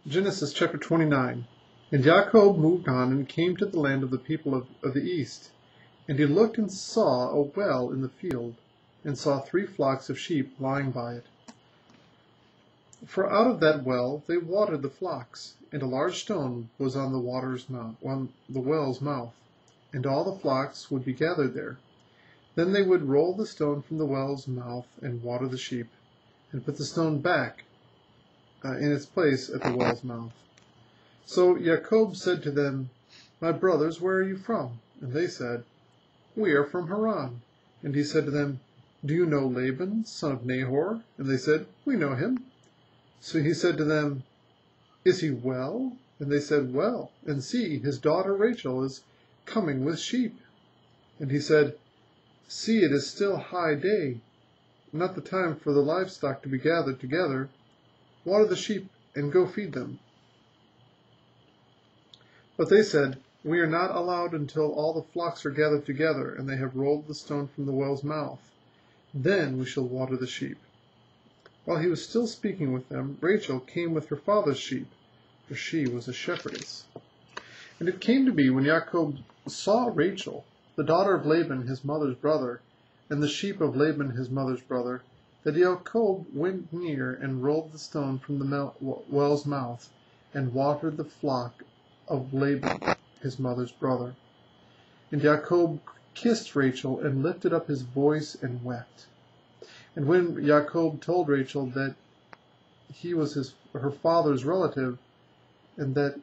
Genesis chapter 29. And Jacob moved on and came to the land of the people of the east. And he looked and saw a well in the field, and saw 3 flocks of sheep lying by it. For out of that well they watered the flocks, and a large stone was on the well's mouth, and all the flocks would be gathered there. Then they would roll the stone from the well's mouth and water the sheep, and put the stone back in its place at the well's mouth. So Jacob said to them, My brothers, where are you from? And they said, We are from Haran. And he said to them, Do you know Laban, son of Nahor? And they said, We know him. So he said to them, Is he well? And they said, Well. And see, his daughter Rachel is coming with sheep. And he said, See, it is still high day, not the time for the livestock to be gathered together. Water the sheep and go feed them. But they said, We are not allowed until all the flocks are gathered together, and they have rolled the stone from the well's mouth. Then we shall water the sheep. While he was still speaking with them, Rachel came with her father's sheep, for she was a shepherdess. And it came to be, when Jacob saw Rachel, the daughter of Laban his mother's brother, and the sheep of Laban his mother's brother, that Jacob went near and rolled the stone from the well's mouth, and watered the flock of Laban his mother's brother. And Jacob kissed Rachel, and lifted up his voice, and wept. And when Jacob told Rachel that he was her father's relative, and that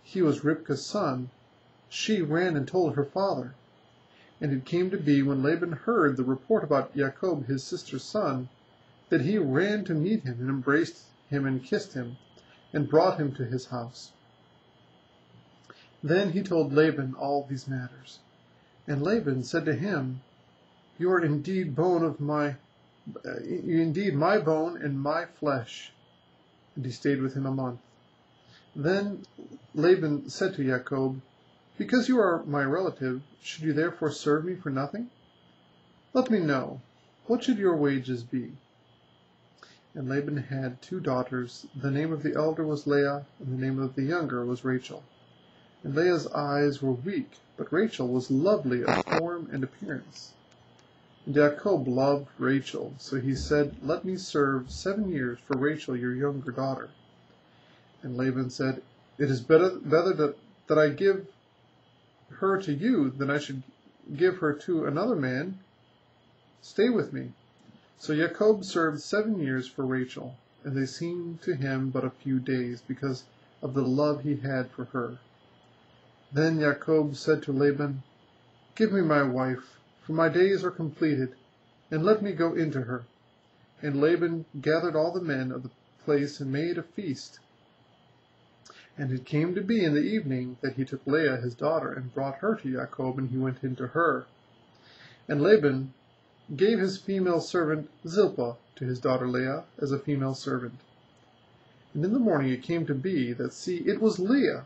he was Ribekah's son, she ran and told her father. And it came to be, when Laban heard the report about Jacob his sister's son, that he ran to meet him, and embraced him, and kissed him, and brought him to his house. Then he told Laban all these matters. And Laban said to him, You are indeed my bone and my flesh. And he stayed with him a month. Then Laban said to Jacob, Because you are my relative, should you therefore serve me for nothing? Let me know, what should your wages be? And Laban had 2 daughters. The name of the elder was Leah, and the name of the younger was Rachel. And Leah's eyes were weak, but Rachel was lovely of form and appearance. And Jacob loved Rachel, so he said, Let me serve 7 years for Rachel your younger daughter. And Laban said, It is better that I give her to you than I should give her to another man. Stay with me. So Jacob served 7 years for Rachel, and they seemed to him but a few days, because of the love he had for her. Then Jacob said to Laban, Give me my wife, for my days are completed, and let me go into her. And Laban gathered all the men of the place and made a feast. And it came to be in the evening that he took Leah his daughter, and brought her to Jacob, and he went into her. And Laban gave his female servant Zilpah to his daughter Leah as a female servant. And in the morning it came to be that, see, it was Leah.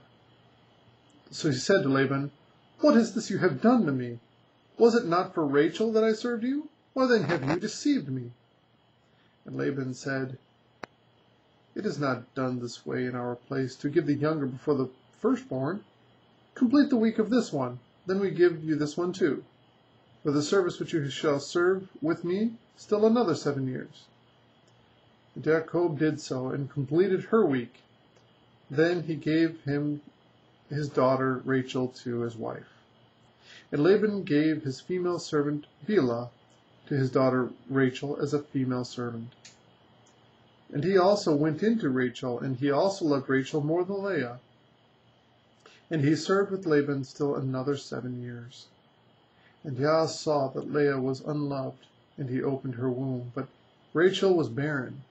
So he said to Laban, What is this you have done to me? Was it not for Rachel that I served you? Why then have you deceived me? And Laban said, It is not done this way in our place, to give the younger before the firstborn. Complete the week of this one, then we give you this one too. For the service which you shall serve with me, still another 7 years. And Jacob did so, and completed her week. Then he gave him his daughter Rachel to his wife. And Laban gave his female servant Bilhah to his daughter Rachel as a female servant. And he also went into Rachel, and he also loved Rachel more than Leah. And he served with Laban still another 7 years. And Yah saw that Leah was unloved, and he opened her womb. But Rachel was barren.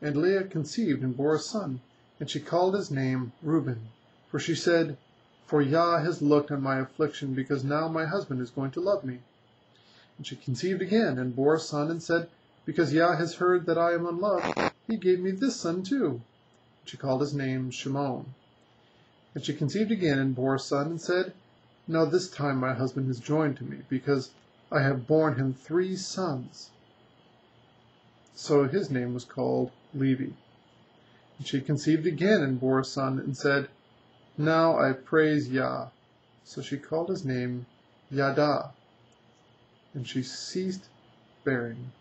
And Leah conceived and bore a son, and she called his name Reuben. For she said, For Yah has looked on my affliction, because now my husband is going to love me. And she conceived again, and bore a son, and said, Because Yah has heard that I am unloved, he gave me this son too. And she called his name Shimon. And she conceived again, and bore a son, and said, Now this time my husband is joined to me, because I have borne him 3 sons. So his name was called Levi. And she conceived again and bore a son, and said, "Now I praise Yah." So she called his name Yada, and she ceased bearing.